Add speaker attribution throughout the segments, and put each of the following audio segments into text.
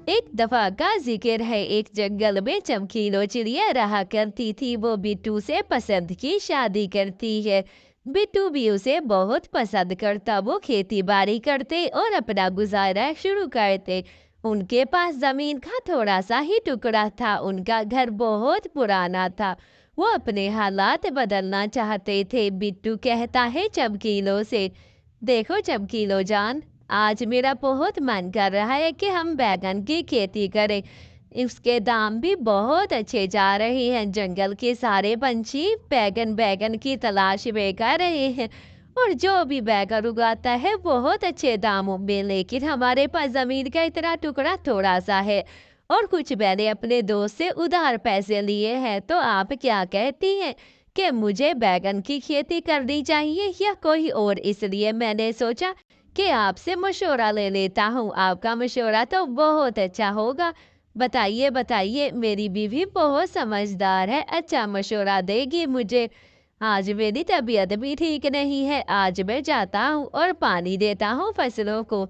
Speaker 1: एक दफा का जिक्र है, एक जंगल में चमकीलो चिड़िया रहा करती थी। वो बिट्टू से पसंद की शादी करती है। बिट्टू भी उसे बहुत पसंद करता। वो खेती बाड़ी करते और अपना गुजारा शुरू करते। उनके पास जमीन का थोड़ा सा ही टुकड़ा था। उनका घर बहुत पुराना था। वो अपने हालात बदलना चाहते थे। बिट्टू कहता है चमकीलो से, देखो चमकीलो जान, आज मेरा बहुत मन कर रहा है कि हम बैगन की खेती करें। इसके दाम भी बहुत अच्छे जा रहे हैं। जंगल के सारे पंछी बैगन बैगन की तलाश में कर रहे हैं और जो भी बैगन उगाता है बहुत अच्छे दामों में। लेकिन हमारे पास जमीन का इतना टुकड़ा थोड़ा सा है और कुछ मैंने अपने दोस्त से उधार पैसे लिए हैं। तो आप क्या कहती हैं कि मुझे बैगन की खेती करनी चाहिए या कोई और? इसलिए मैंने सोचा कि आपसे मशवरा ले लेता हूँ। आपका मशवरा तो बहुत अच्छा होगा। बताइए बताइए, मेरी बीवी बहुत समझदार है, अच्छा मशवरा देगी मुझे। आज मेरी तबीयत भी ठीक नहीं है। आज मैं जाता हूँ और पानी देता हूँ फसलों को।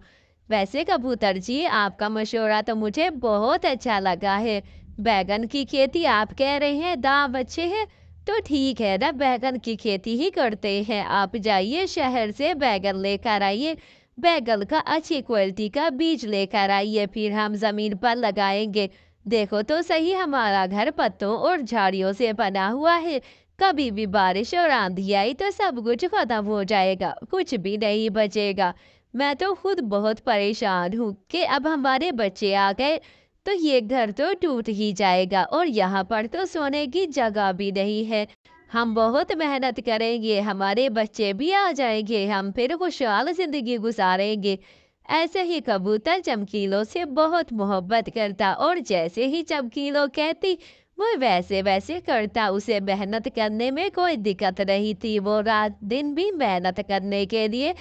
Speaker 1: वैसे कबूतर जी, आपका मशवरा तो मुझे बहुत अच्छा लगा है। बैगन की खेती आप कह रहे हैं दाम अच्छे हैं, तो ठीक है ना, बैगन की खेती ही करते हैं। आप जाइए शहर से बैगन लेकर आइए। बैगन का अच्छी क्वालिटी का बीज लेकर आइए, फिर हम जमीन पर लगाएंगे। देखो तो सही, हमारा घर पत्तों और झाड़ियों से बना हुआ है। कभी भी बारिश और आंधी आई तो सब कुछ खत्म हो जाएगा, कुछ भी नहीं बचेगा। मैं तो खुद बहुत परेशान हूँ कि अब हमारे बच्चे आ गए तो ये घर तो टूट ही जाएगा और यहाँ पर तो सोने की जगह भी नहीं है। हम बहुत मेहनत करेंगे, हमारे बच्चे भी आ जाएंगे, हम फिर खुशहाल जिंदगी गुजारेंगे। ऐसे ही कबूतर चमकीलों से बहुत मोहब्बत करता और जैसे ही चमकीलो कहती वो वैसे वैसे करता। उसे मेहनत करने में कोई दिक्कत नहीं थी। वो रात दिन भी मेहनत करने के लिए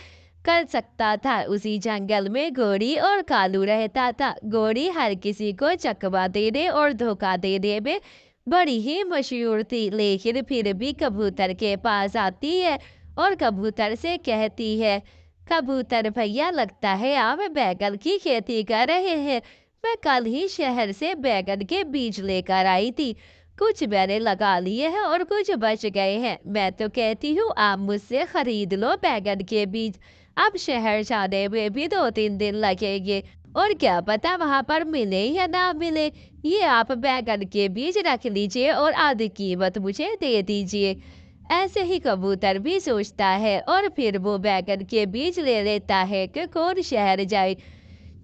Speaker 1: कर सकता था। उसी जंगल में गोरी और कालू रहता था। गोरी हर किसी को चकवा देने और धोखा देने में बड़ी ही मशहूर थी, लेकिन फिर भी कबूतर के पास आती है और कबूतर से कहती है, कबूतर भैया, लगता है आप बैगन की खेती कर रहे हैं। मैं कल ही शहर से बैगन के बीज लेकर आई थी। कुछ मैंने लगा लिए हैं और कुछ बच गए हैं। मैं तो कहती हूँ आप मुझसे खरीद लो बैगन के बीज। अब शहर जाने में भी 2-3 दिन लगेंगे और क्या पता वहां पर मिले या ना मिले। ये आप बैगन के बीज रख लीजिए और आधी कीमत मुझे दे दीजिए। ऐसे ही कबूतर भी सोचता है और फिर वो बैगन के बीज ले लेता है कि कौन शहर जाए।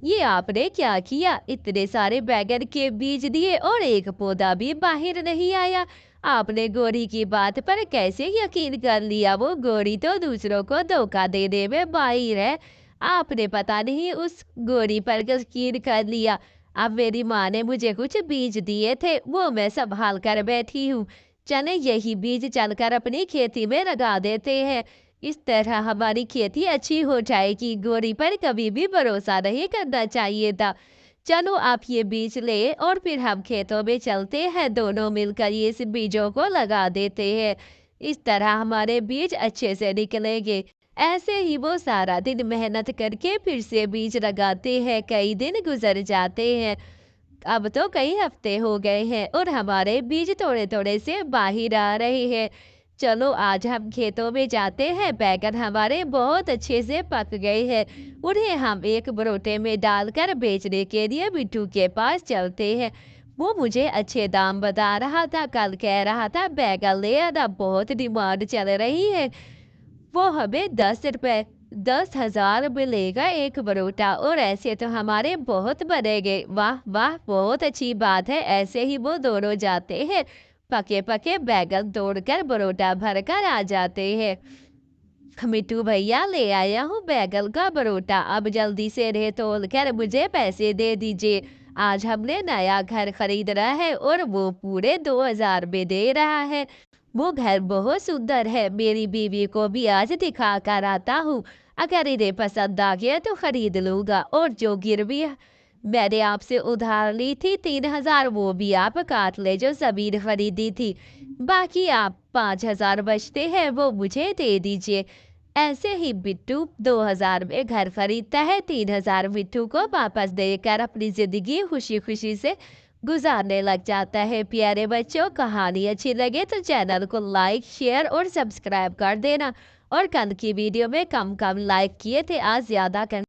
Speaker 1: ये आपने क्या किया? इतने सारे बैगन के बीज दिए और एक पौधा भी बाहर नहीं आया। आपने गोरी की बात पर कैसे यकीन कर लिया? वो गोरी तो दूसरों को धोखा देने में माहिर है। आपने पता नहीं उस गोरी पर यकीन कर लिया। अब मेरी माँ ने मुझे कुछ बीज दिए थे, वो मैं संभाल कर बैठी हूँ। चले यही बीज चलकर अपनी खेती में लगा देते हैं। इस तरह हमारी खेती अच्छी हो जाएगी। गोरी पर कभी भी भरोसा नहीं करना चाहिए था। चलो आप ये बीज ले और फिर हम खेतों में चलते हैं, दोनों मिलकर ये इस बीजों को लगा देते हैं। इस तरह हमारे बीज अच्छे से निकलेंगे। ऐसे ही वो सारा दिन मेहनत करके फिर से बीज लगाते हैं। कई दिन गुजर जाते हैं। अब तो कई हफ्ते हो गए हैं और हमारे बीज थोड़े थोड़े से बाहर आ रहे हैं। चलो आज हम खेतों में जाते हैं। बैगन हमारे बहुत अच्छे से पक गए हैं। उन्हें हम एक बरोटे में डालकर बेचने के लिए बिट्टू के पास चलते हैं। वो मुझे अच्छे दाम बता रहा था, कल कह रहा था बैगन ले आना, बहुत डिमांड चल रही है। वो हमें 10 रुपए 10,000 मिलेगा एक बरोटा और ऐसे तो हमारे बहुत बनेंगे। वाह वाह, बहुत अच्छी बात है। ऐसे ही वो दोनों जाते हैं, पके पके बैगन तोड़कर बरोटा भरकर आ जाते हैं। मिट्टू भैया, ले आया हूँ बैगन का बरोटा, अब जल्दी से रेत तोल कर मुझे पैसे दे दीजिए। आज हमने नया घर खरीद रहा है और वो पूरे 2,000 में दे रहा है। वो घर बहुत सुंदर है, मेरी बीवी को भी आज दिखा कर आता हूँ। अगर इन्हें पसंद आ गया तो खरीद लूंगा और जो गिरवी मैंने आपसे उधार ली थी 3,000, वो भी आप काट ले जो जमीन खरीदी थी। बाकी आप 5,000 बचते हैं वो मुझे दे दीजिए। ऐसे ही बिट्टू 2000 में घर खरीदता है। 3000 बिट्टू को वापस देकर अपनी जिंदगी खुशी खुशी से गुजारने लग जाता है। प्यारे बच्चों, कहानी अच्छी लगे तो चैनल को लाइक, शेयर और सब्सक्राइब कर देना। और कल की वीडियो में कम लाइक किए थे, आज ज्यादा